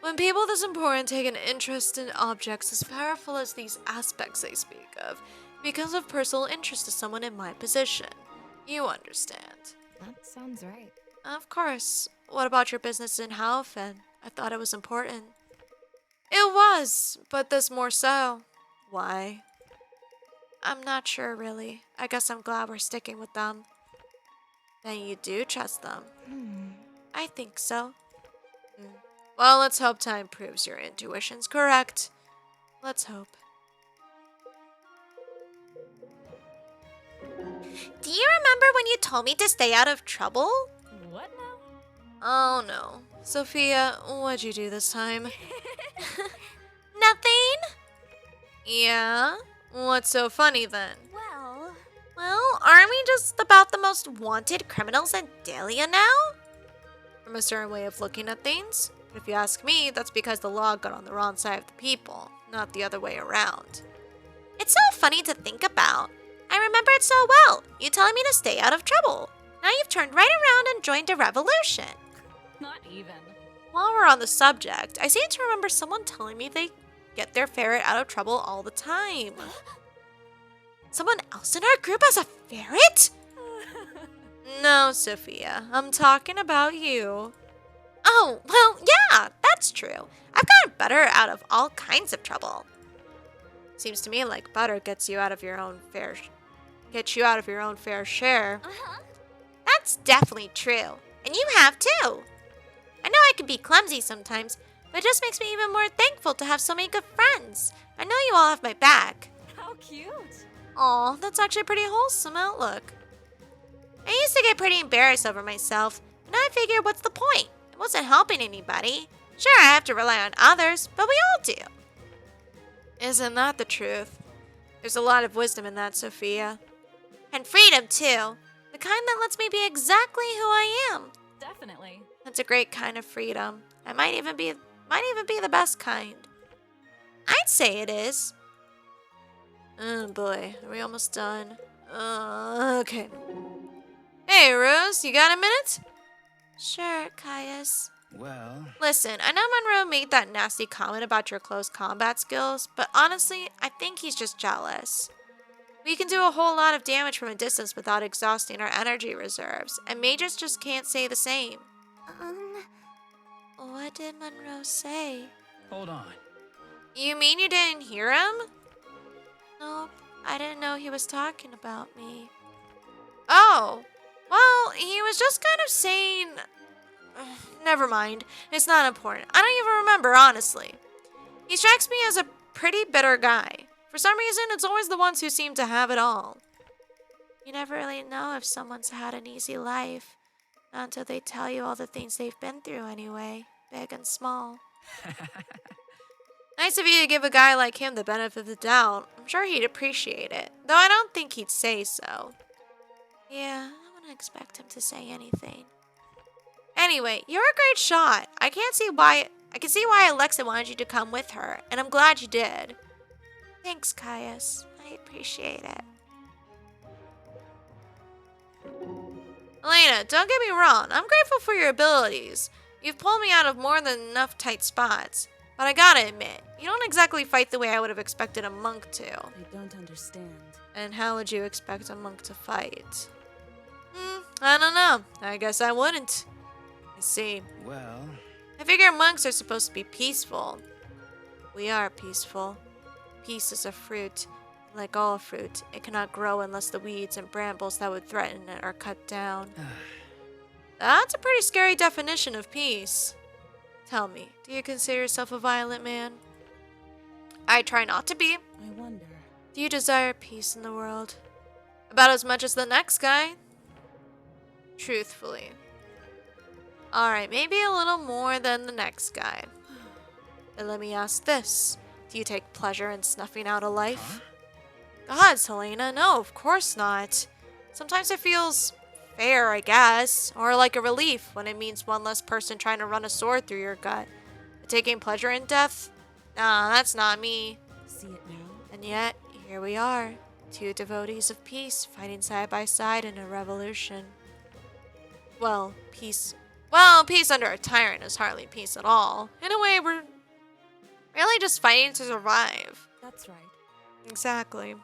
When people this important take an interest in objects as powerful as these aspects they speak of, because of personal interest to someone in my position. You understand. That sounds right. Of course. What about your business in Haufen? I thought it was important. It was, but this more so. Why? I'm not sure, really. I guess I'm glad we're sticking with them. Then you do trust them. I think so. Well, let's hope time proves your intuition's correct. Let's hope. Do you remember when you told me to stay out of trouble? What now? Oh no. Sophia, what'd you do this time? Nothing? Yeah? What's so funny then? Well, aren't we just about the most wanted criminals in Dahlia now? From a certain way of looking at things. But if you ask me, that's because the law got on the wrong side of the people, not the other way around. It's so funny to think about. I remember it so well. You telling me to stay out of trouble. Now you've turned right around and joined a revolution. Not even. While we're on the subject, I seem to remember someone telling me they get their ferret out of trouble all the time. Someone else in our group has a ferret? No, Sophia. I'm talking about you. Oh, well, yeah, that's true. I've gotten better out of all kinds of trouble. Seems to me like butter gets you out of your own fair share. That's definitely true. And you have too. I know I can be clumsy sometimes, but it just makes me even more thankful to have so many good friends. I know you all have my back. How cute. Aw, that's actually a pretty wholesome outlook. I used to get pretty embarrassed over myself, and I figured what's the point? It wasn't helping anybody. Sure, I have to rely on others, but we all do. Isn't that the truth? There's a lot of wisdom in that, Sophia. And freedom, too. The kind that lets me be exactly who I am. Definitely. That's a great kind of freedom. It might even be the best kind. I'd say it is. Oh boy, are we almost done? Okay. Hey, Rose, you got a minute? Sure, Caius. Well, Listen, I know Monroe made that nasty comment about your close combat skills, but honestly, I think he's just jealous. We can do a whole lot of damage from a distance without exhausting our energy reserves, and mages just can't say the same. What did Monroe say? hold on. You mean you didn't hear him? Nope, I didn't know he was talking about me. Oh, well, he was just kind of saying... Never mind, it's not important. I don't even remember, honestly. He strikes me as a pretty bitter guy. For some reason, it's always the ones who seem to have it all. You never really know if someone's had an easy life. Not until they tell you all the things they've been through anyway, big and small. Nice of you to give a guy like him the benefit of the doubt. I'm sure he'd appreciate it, though I don't think he'd say so. Yeah, I wouldn't expect him to say anything. Anyway, you're a great shot. I can see why Alexa wanted you to come with her, and I'm glad you did. Thanks, Caius. I appreciate it. Elena, don't get me wrong. I'm grateful for your abilities. You've pulled me out of more than enough tight spots. But I gotta admit, you don't exactly fight the way I would have expected a monk to. I don't understand. And how would you expect a monk to fight? I don't know. I guess I wouldn't. I see. Well, I figure monks are supposed to be peaceful. We are peaceful. Peace is a fruit. Like all fruit, it cannot grow unless the weeds and brambles that would threaten it are cut down. That's a pretty scary definition of peace. Tell me, do you consider yourself a violent man? I try not to be. I wonder. Do you desire peace in the world? About as much as the next guy? Truthfully. Alright, maybe a little more than the next guy. Then let me ask this. Do you take pleasure in snuffing out a life? Gods, Helena, no, of course not. Sometimes it feels fair, I guess, or like a relief when it means one less person trying to run a sword through your gut. But taking pleasure in death? Nah, that's not me. See it now? And yet, here we are, two devotees of peace fighting side by side in a revolution. Well, peace under a tyrant is hardly peace at all. In a way, we're really just fighting to survive. That's right. Exactly.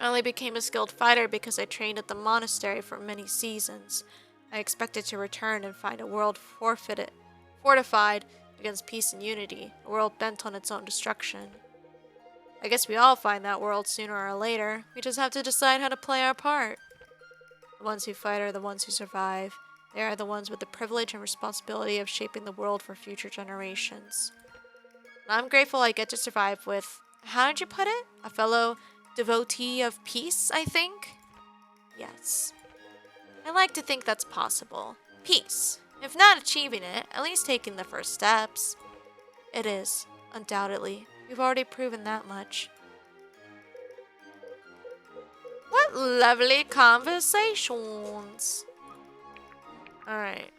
I only became a skilled fighter because I trained at the monastery for many seasons. I expected to return and find a world fortified against peace and unity, a world bent on its own destruction. I guess we all find that world sooner or later. We just have to decide how to play our part. The ones who fight are the ones who survive. They are the ones with the privilege and responsibility of shaping the world for future generations. And I'm grateful I get to survive with, how did you put it? A fellow devotee of peace, I think? Yes. I like to think that's possible. Peace. If not achieving it, at least taking the first steps. It is, undoubtedly. We've already proven that much. What lovely conversations. Alright,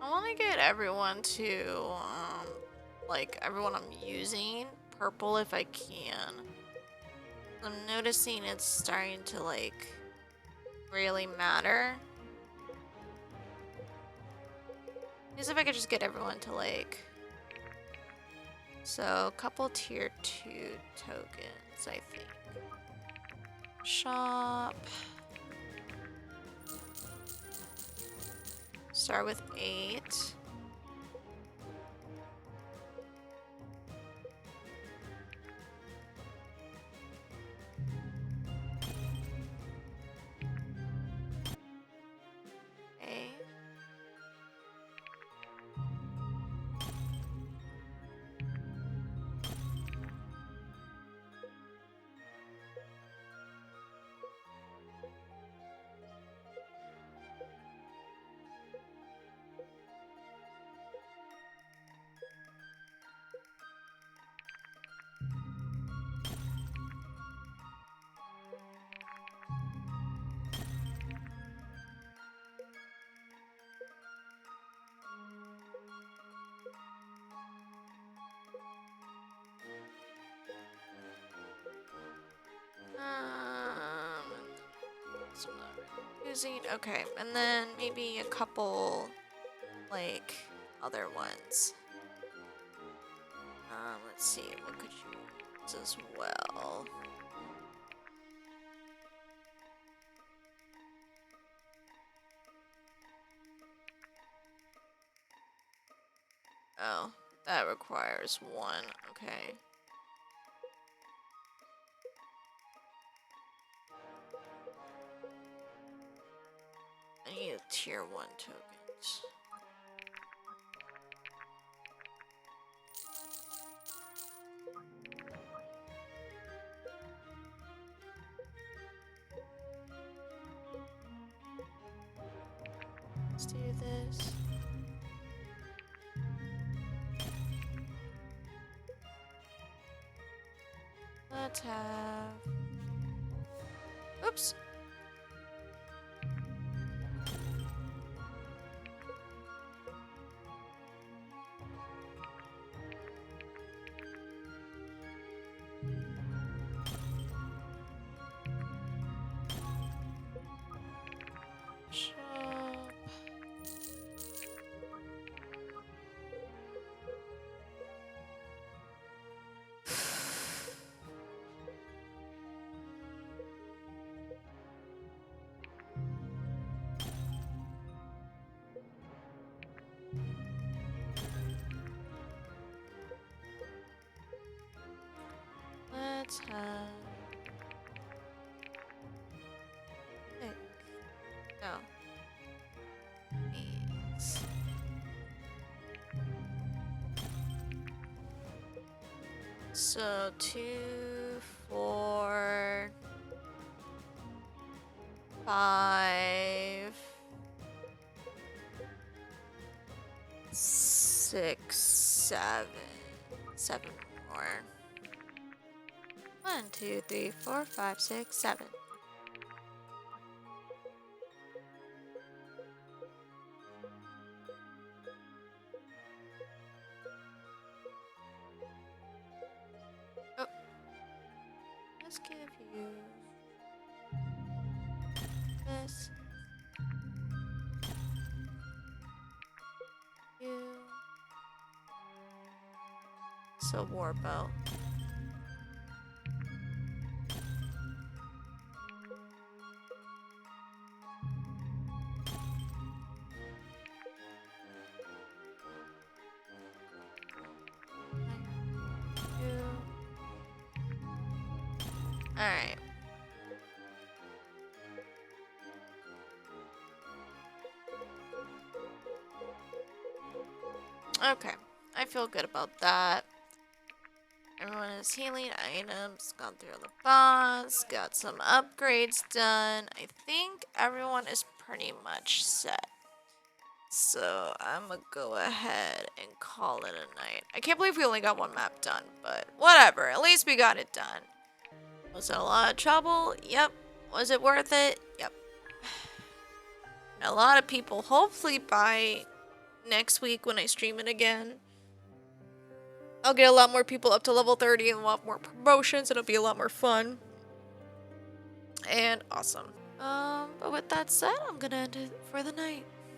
I want to get everyone to, like, everyone I'm using purple if I can. I'm noticing it's starting to, like, really matter. As if I could just get everyone to, like... So, a couple tier 2 tokens, I think. Shop. Start with 8. Okay. So I'm not really using. Okay, and then maybe a couple, like, other ones. Let's see, what could you use as well? Oh, that requires 1. Okay. I need a tier 1 tokens. Let's do this. Let's have... Oops. Shop. Let's have... Pick. No. These. So 2, 4, 5, 6, 7. 7 more. 1, 2, 3, 4, 5, 6, 7. Oh. Let's give you this. You. So war belt. Alright. Okay. I feel good about that. Everyone has healing items, gone through the boss, got some upgrades done. I think everyone is pretty much set. So I'm gonna go ahead and call it a night. I can't believe we only got one map done, but whatever. At least we got it done. Was it a lot of trouble? Yep. Was it worth it? Yep. A lot of people, hopefully by next week when I stream it again, I'll get a lot more people up to level 30 and a lot more promotions. It'll be a lot more fun. And awesome. But with that said, I'm gonna end it for the night.